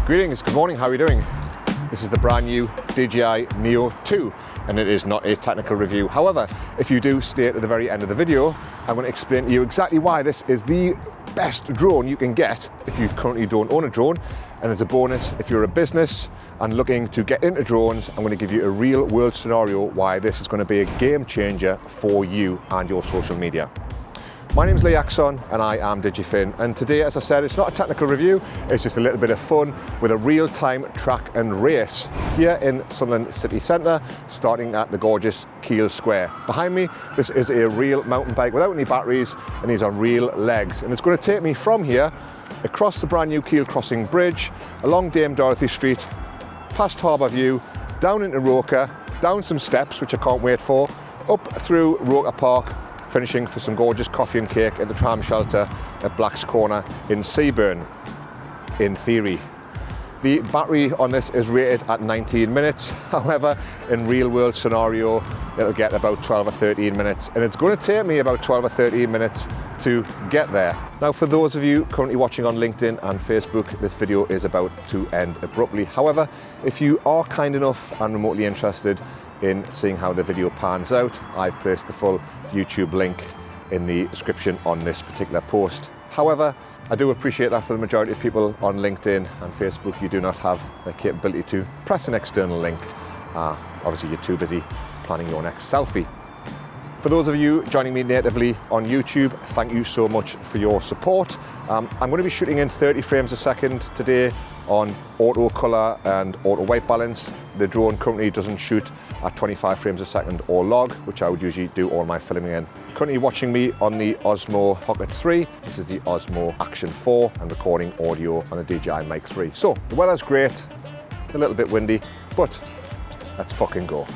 Greetings, good morning, how are you doing? This is the brand new DJI Neo 2 and it is not a technical review. However, if you do stay at the very end of the video, I'm going to explain to you exactly why this is the best drone you can get if you currently don't own a drone. And as a bonus, if you're a business and looking to get into drones, I'm going to give you a real world scenario why this is going to be a game changer for you and your social media. My name is Lee Axon and I am Digifin, and today, as I said, it's not a technical review, it's just a little bit of fun with a real-time track and race here in Sunderland City Centre, starting at the gorgeous Keel Square. Behind me, this is a real mountain bike without any batteries, and these are real legs, and it's going to take me from here across the brand new Keel Crossing bridge, along Dame Dorothy Street, past Harbour View, down into Roker, down some steps, which I can't wait for, up through Roker Park, finishing for some gorgeous coffee and cake at the tram shelter at Black's Corner in Seaburn, in theory. The battery on this is rated at 19 minutes. However, in real world scenario, it'll get about 12 or 13 minutes, and it's going to take me about 12 or 13 minutes to get there. Now, for those of you currently watching on LinkedIn and Facebook, this video is about to end abruptly. However, if you are kind enough and remotely interested in seeing how the video pans out, I've placed the full YouTube link in the description on this particular post. However, I do appreciate that for the majority of people on LinkedIn and Facebook, you do not have the capability to press an external link. Obviously, you're too busy planning your next selfie. For those of you joining me natively on YouTube, thank you so much for your support. I'm going to be shooting in 30 frames a second today on auto color and auto white balance. The drone currently doesn't shoot at 25 frames a second or log, which I would usually do all my filming in. Currently watching me on the Osmo Pocket 3. This is the Osmo Action 4 and recording audio on the DJI Mic 3. So the weather's great, a little bit windy, but let's fucking go.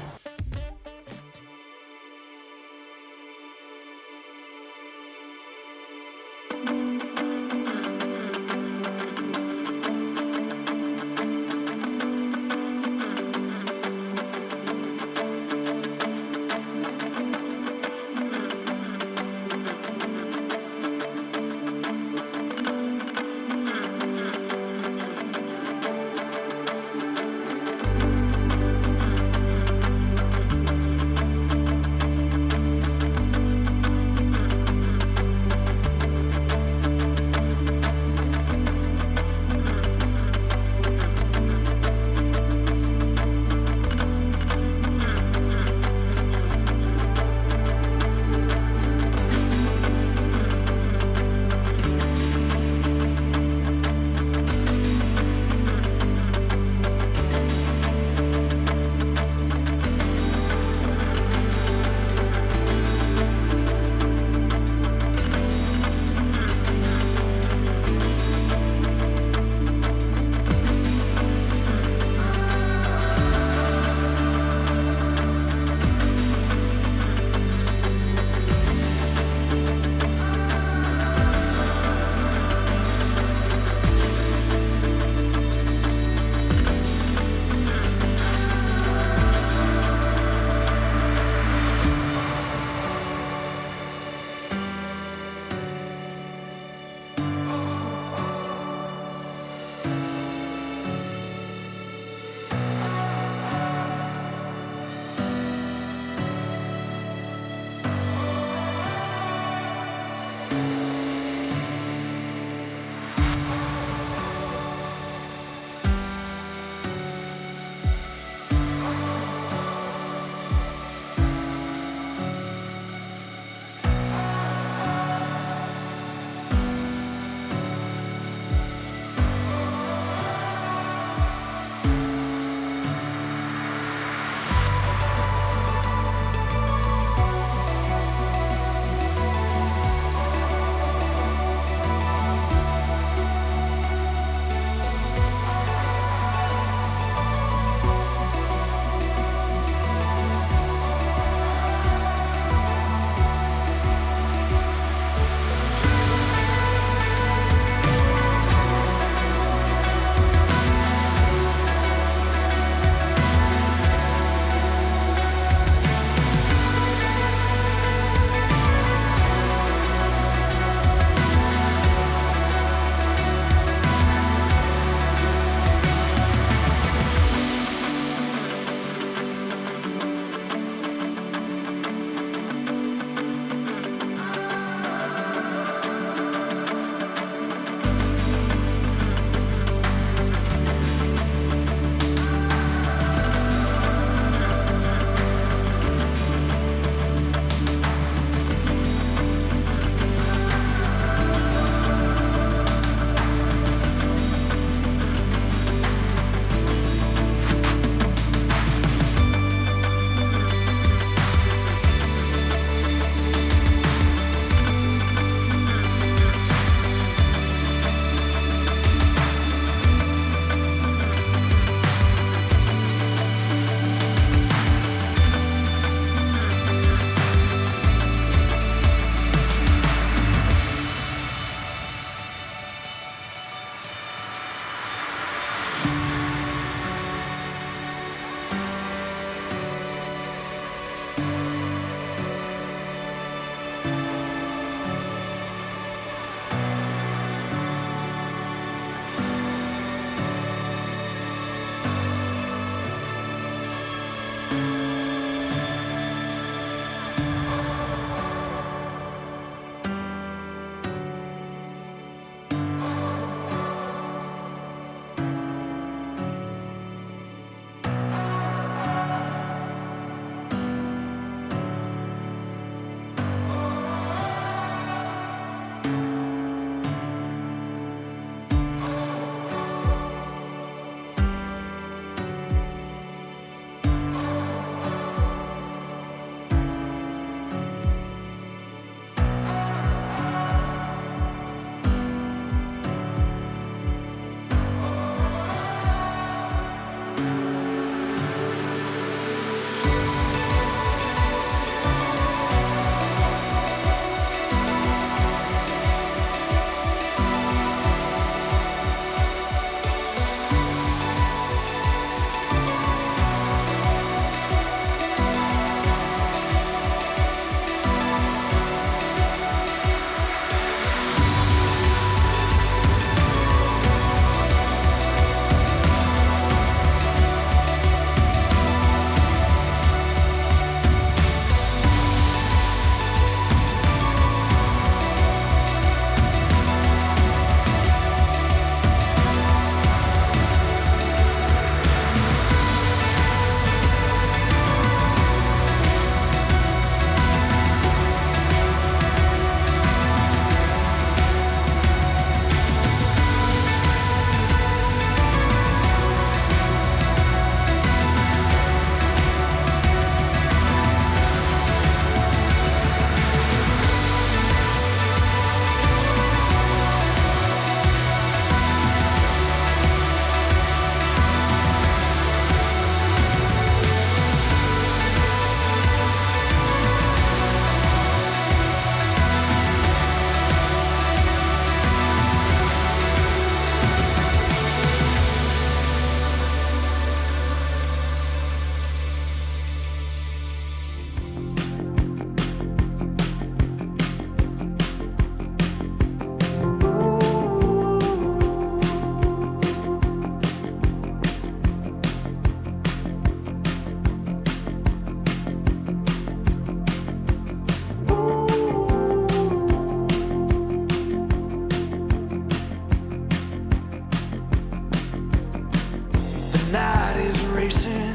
racing.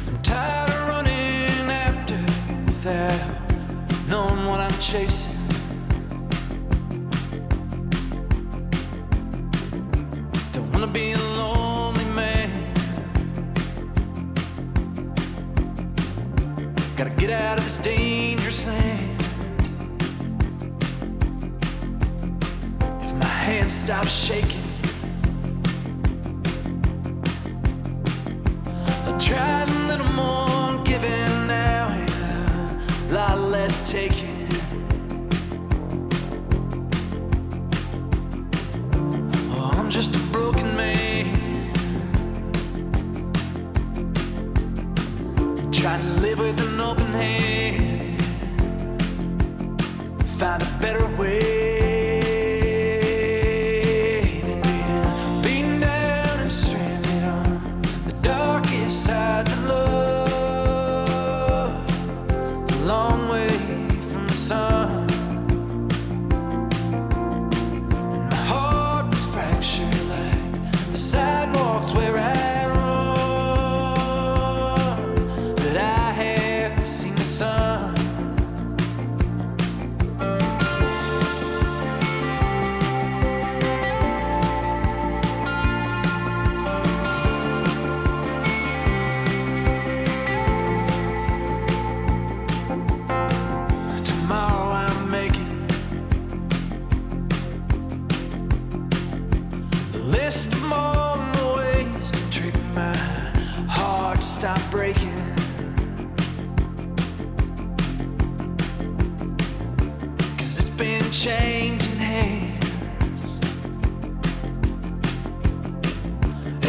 I'm tired of running after without knowing what I'm chasing. Don't wanna be a lonely man. Gotta get out of this dangerous land. If my hand stops shaking, I'll try a little more giving now and a lot less taking. Oh, I'm just a broken man, trying to live with an open hand, find a better way. Sides of love, a long way from the sun. And my heart was fractured like the sidewalks where I run, but I have seen the sun. Stop breaking, 'cause it's been changing hands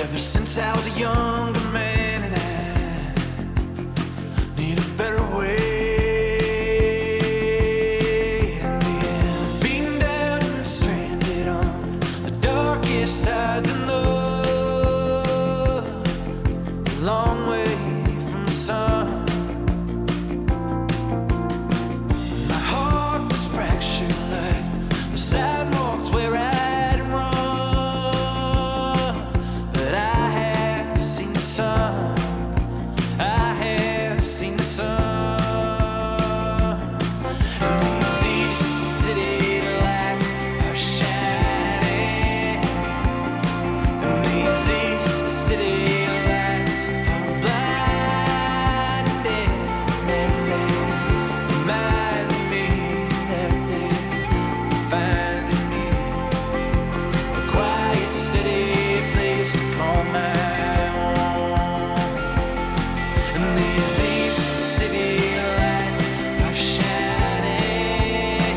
ever since I was a younger man, and I need a better way. In the end, beaten down and stranded on the darkest sides of love, a long way from the sun. My heart was fractured like the sidewalks where I'd run, but I have seen the sun. I have seen the sun. And these east city lights are shining, and these east city lights are blinding, and they remind me that they're finding me a quiet, steady place to call my own. And these east city lights are shining,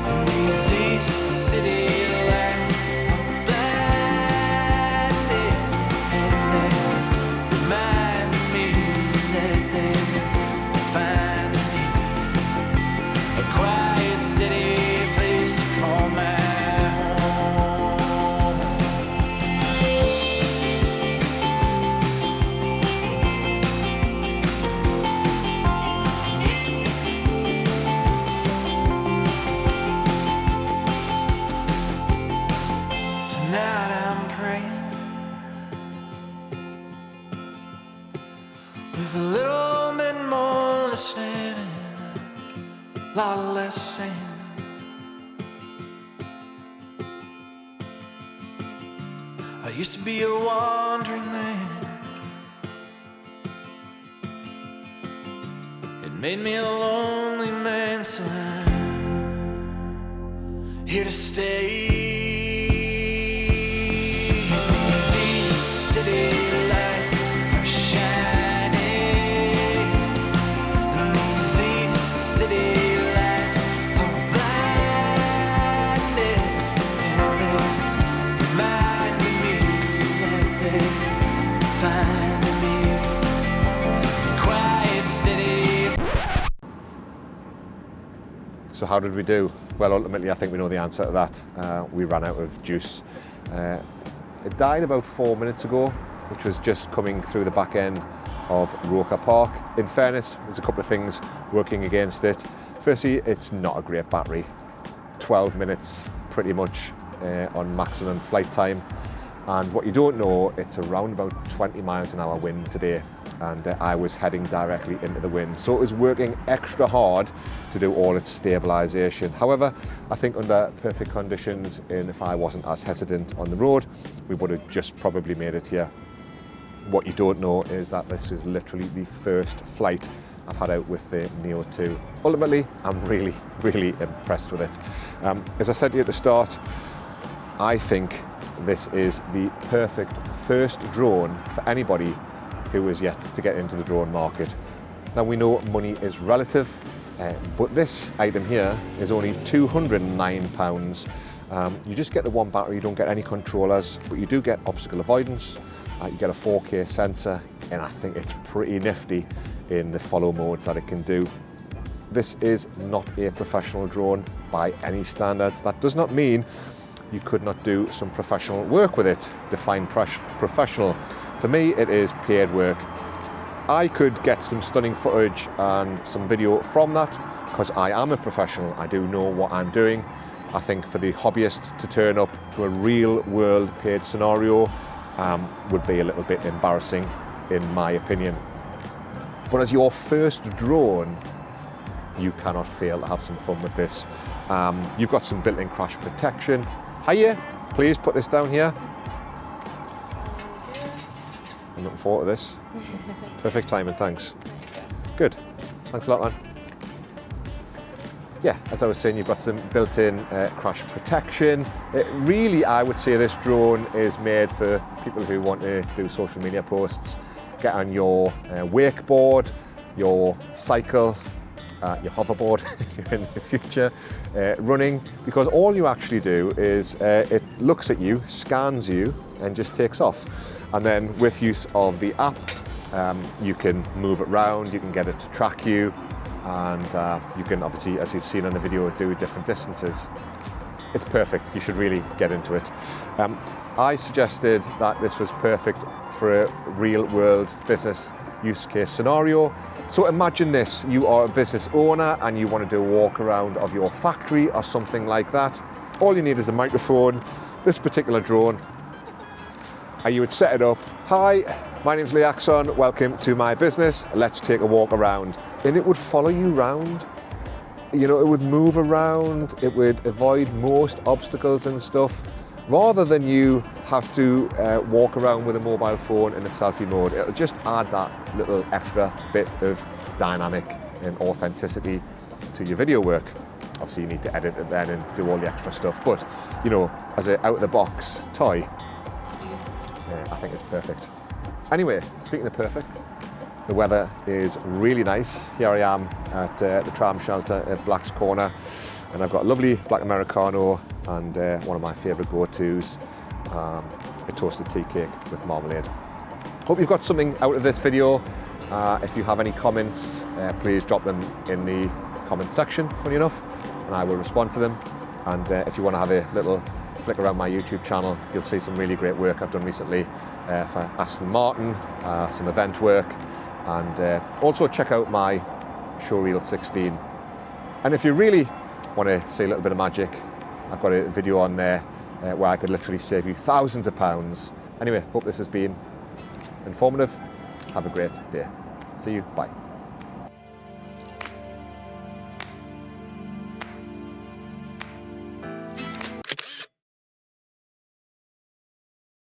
and these east city lights are blinding, and they remind me that they're finding me a quiet, steady place to call my home. Tonight I'm praying with a little bit more listening and a lot less saying. I used to be a wandering man. It made me a lonely man, so I'm here to stay. These east city lights are shining, and these east city lights are blinding, and they remind me that they're finding me a quiet, steady. So how did we do? Well, ultimately, I think we know the answer to that. We ran out of juice. It died about 4 minutes ago, which was just coming through the back end of Roker Park. In fairness, there's a couple of things working against it. Firstly, it's not a great battery. 12 minutes, pretty much on maximum flight time. And what you don't know, it's around about 20 miles an hour wind today, and I was heading directly into the wind. So it was working extra hard to do all its stabilisation. However, I think under perfect conditions, and if I wasn't as hesitant on the road, we would have just probably made it here. What you don't know is that this is literally the first flight I've had out with the Neo 2. Ultimately, I'm really, really impressed with it. As I said to you at the start, I think this is the perfect first drone for anybody who is yet to get into the drone market. Now, we know money is relative, but this item here is only £209. You just get the one battery, you don't get any controllers, but you do get obstacle avoidance, you get a 4K sensor, and I think it's pretty nifty in the follow modes that it can do. This is not a professional drone by any standards. That does not mean you could not do some professional work with it. Define professional. For me, it is paid work. I could get some stunning footage and some video from that because I am a professional. I do know what I'm doing. I think for the hobbyist to turn up to a real world paid scenario would be a little bit embarrassing in my opinion. But as your first drone, you cannot fail to have some fun with this. You've got some built-in crash protection. Hiya, please put this down here. I'm looking forward to this. Perfect timing, thanks. Good, thanks a lot, man. Yeah, as I was saying, you've got some built-in crash protection. Really, I would say this drone is made for people who want to do social media posts, get on your wakeboard, your cycle, your hoverboard if you're in the future, running, because all you actually do is it looks at you, scans you, and just takes off. And then with use of the app, you can move it around, you can get it to track you, and you can obviously, as you've seen on the video, do different distances. It's perfect, you should really get into it. I suggested that this was perfect for a real world business use case scenario. So imagine this, you are a business owner and you want to do a walk around of your factory or something like that. All you need is a microphone, this particular drone, and you would set it up. Hi, my name's Lee Axon, welcome to my business, let's take a walk around. And it would follow you around. You know, it would move around, it would avoid most obstacles and stuff, rather than you have to walk around with a mobile phone in a selfie mode. It'll just add that little extra bit of dynamic and authenticity to your video work. Obviously you need to edit it then and do all the extra stuff, but you know, as an out-of-the-box toy, I think it's perfect. Anyway, speaking of perfect, the weather is really nice. Here I am at the tram shelter at Black's Corner, and I've got a lovely black Americano and one of my favourite go-tos, a toasted tea cake with marmalade. Hope you've got something out of this video. If you have any comments, please drop them in the comment section, funny enough, and I will respond to them. And if you want to have a little flick around my YouTube channel, you'll see some really great work I've done recently for Aston Martin, some event work, and also check out my Showreel 16. And if you really want to see a little bit of magic, I've got a video on there where I could literally save you thousands of pounds. Anyway, hope this has been informative. Have a great day. See you, bye.